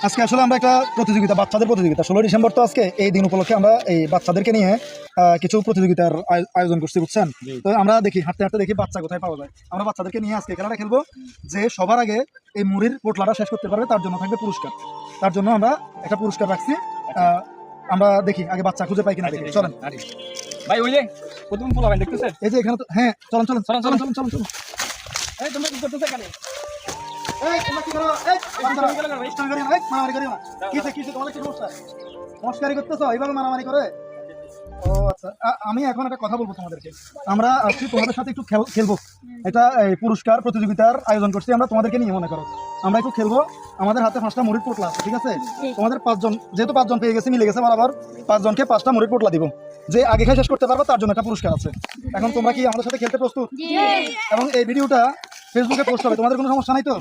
আজকে আসলে আমরা একটা প্রতিযোগিতা, বাচ্চাদের প্রতিযোগিতা, 16 ডিসেম্বর তো আজকে, এই দিন উপলক্ষে আমরা এই বাচ্চাদেরকে নিয়ে কিছু প্রতিযোগিতার আয়োজন করছি, বুঝছেন? তো আমরা দেখি হাঁটতে হাঁটতে দেখি বাচ্চা কোথায় পাওয়া যায়। আমরা বাচ্চাদেরকে নিয়ে আজকে খেলাটা খেলবো, যে সবার আগে এই মুড়ির পোটলাটা শেষ করতে পারবে তার জন্য থাকবে পুরস্কার। তার জন্য আমরা একটা পুরস্কার রাখছি। আমরা দেখি আগে বাচ্চা খুঁজে পাই কিনা, দেখি চলেন ভাই। ওই যে প্রথম পোলা ভাই দেখতেছেন, এই যে এখানে তো, হ্যাঁ চলুন চলুন চলুন চলুন চলুন চলুন চলুন। এই তোমরা কি করতেছ এখানে? এই তোমরা কি করো? এই বাচ্চারা স্টাইল করিও না, এই মারামারি করিও না। কিসে কিসে তোমাদের কি সমস্যা? মস্কারি করতেছো এইভাবে মারামারি করে? ও আচ্ছা, আমি এখন একটা কথা বলবো তোমাদেরকে। আমরা আজকে তোমাদের সাথে একটু খেলবো। এটা এই পুরস্কার প্রতিযোগিতার আয়োজন করছি আমরা তোমাদেরকে নিয়ে, মনে করো আমরা একটু খেলবো। আমাদের হাতে 5টা মুড়ির পোটলা আছে, ঠিক আছে? তোমাদের 5 জন, যেহেতু 5 জন পেয়ে গেছে, মিলে গেছে বরাবর, 5 জনকে 5টা মুড়ির পোটলা দিব। যে আগে খাই শেষ করতে পারবো তার জন্য একটা পুরস্কার আছে। এখন তোমরা কি আমাদের সাথে খেলতে প্রস্তুত? এবং এই ভিডিওটা ফেসবুকে পোস্ট হবে, তোমাদের কোনো সমস্যা নাই তো?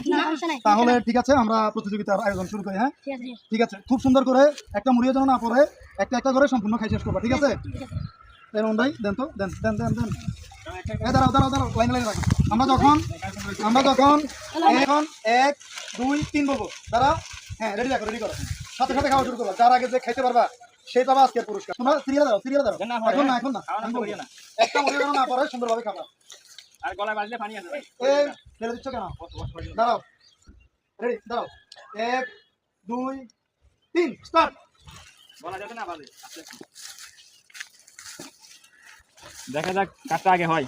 তাহলে ঠিক আছে, আমরা প্রতিযোগিতার আয়োজন শুরু করি। হ্যাঁ ঠিক আছে, খুব সুন্দর করে একটা মুড়িও যেন না পড়ে, একটা একটা করে সম্পূর্ণ খাই শেষ করবা, ঠিক আছে? এমন ভাই দেন তো, দেন দেন দেন দেন। দাঁড়াও দাঁড়াও দাঁড়াও, লাইনে লাইনে রাখো। আমরা যখন এখন 1 2 3 বলবো, দাঁড়াও। হ্যাঁ রেডি রাখো, রেডি করো, সাথে সাথে খাওয়া শুরু করো। যার আগে যে খাইতে পারবা সেই পাবা আজকের পুরস্কার। তোমরা সিরিয়াল দাও, সিরিয়াল দাও। এখন না, এখন না, একটা মুড়ি যেন না পড়ে, সুন্দরভাবে খাবা। আর গলায় বাজলে পানি আসবে। এই ফেলে দিচ্ছ কেন? দাঁড়াও, রেডি, দাঁড়াও। 1 2 3 স্টার্ট। বলা যাবে না বাজে। দেখা যাক কাজটা আগে হয়।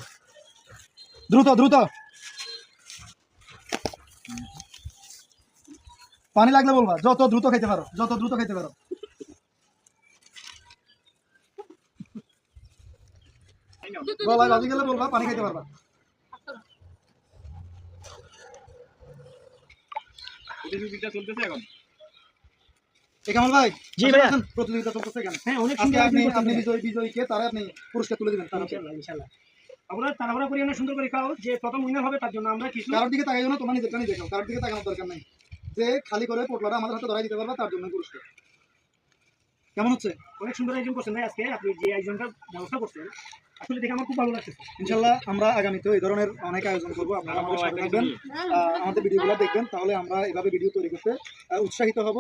দ্রুত দ্রুত, পানি লাগলে বলবা, যত দ্রুত খাইতে পারো, যত দ্রুত খাইতে পারো। গলায় বাজি গেলে বলবা, পানি খাইতে পারবা। প্রতিযোগিতা চলতেছে এখন। কামাল ভাই, জি ভাইয়া, প্রতিযোগিতা চলতেছে এখানে। হ্যাঁ অনেক আজকে সুন্দর আপনি বিজয়ীকে তারা আপনি পুরস্কার তুলে দিবেন। ইনশাআল্লাহ আমরা তাড়াহুড়া করি, অনেক সুন্দর করে খাও, যে প্রথম উইনার হবে তার জন্য আমরা কিছু কারোর দিকে তাকাইও না, তোমার নিজেরটা নিজে খাও, কারোর দিকে তাকানোর দরকার নাই। যে খালি করে পোটলাটা আমাদের হাতে ধরাই দিতে পারবা তার জন্য পুরস্কার। কেমন হচ্ছে? অনেক সুন্দর আয়োজন করছেন ভাই আজকে, আপনি যে আয়োজনটা ব্যবস্থা করছেন আসলে দেখে আমার খুব ভালো লাগছে। ইনশাআল্লাহ আমরা আগামীতেও এই ধরনের অনেক আয়োজন করবো, আপনারা আমাদের সাথে থাকবেন, আমাদের ভিডিওগুলো দেখবেন, তাহলে আমরা এভাবে ভিডিও তৈরি করতে উৎসাহিত হব।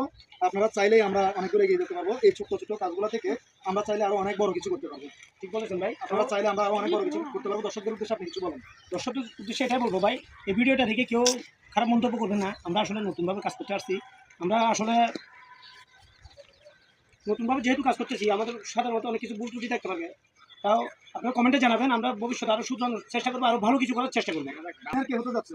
আপনারা চাইলেই আমরা অনেক দূরে এগিয়ে যেতে পারবো। এই ছোট্ট ছোট্ট কাজগুলো থেকে আমরা চাইলে আরো অনেক বড় কিছু করতে পারবো। ঠিক বলেছেন ভাই, আপনারা চাইলে আমরা আরো অনেক বড় কিছু করতে পারবো। দর্শকদের উদ্দেশ্যে আপনি কিছু বলেন। দর্শকদের উদ্দেশ্যে এটাই বলবো ভাই, এই ভিডিওটা দেখে কেউ খারাপ মন্তব্য করবেন না। আমরা আসলে নতুনভাবে কাজ করতে আসছি, আমরা আসলে নতুনভাবে যেহেতু কাজ করতেছি, আমাদের সাধারণত অনেক কিছু ভুল ত্রুটি থাকতে পারবে, তাও আপনারা কমেন্টে জানাবেন। আমরা ভবিষ্যতে আরও শুধরানোর চেষ্টা করবো, আরও ভালো কিছু করার চেষ্টা করবো। কি হতে যাচ্ছে?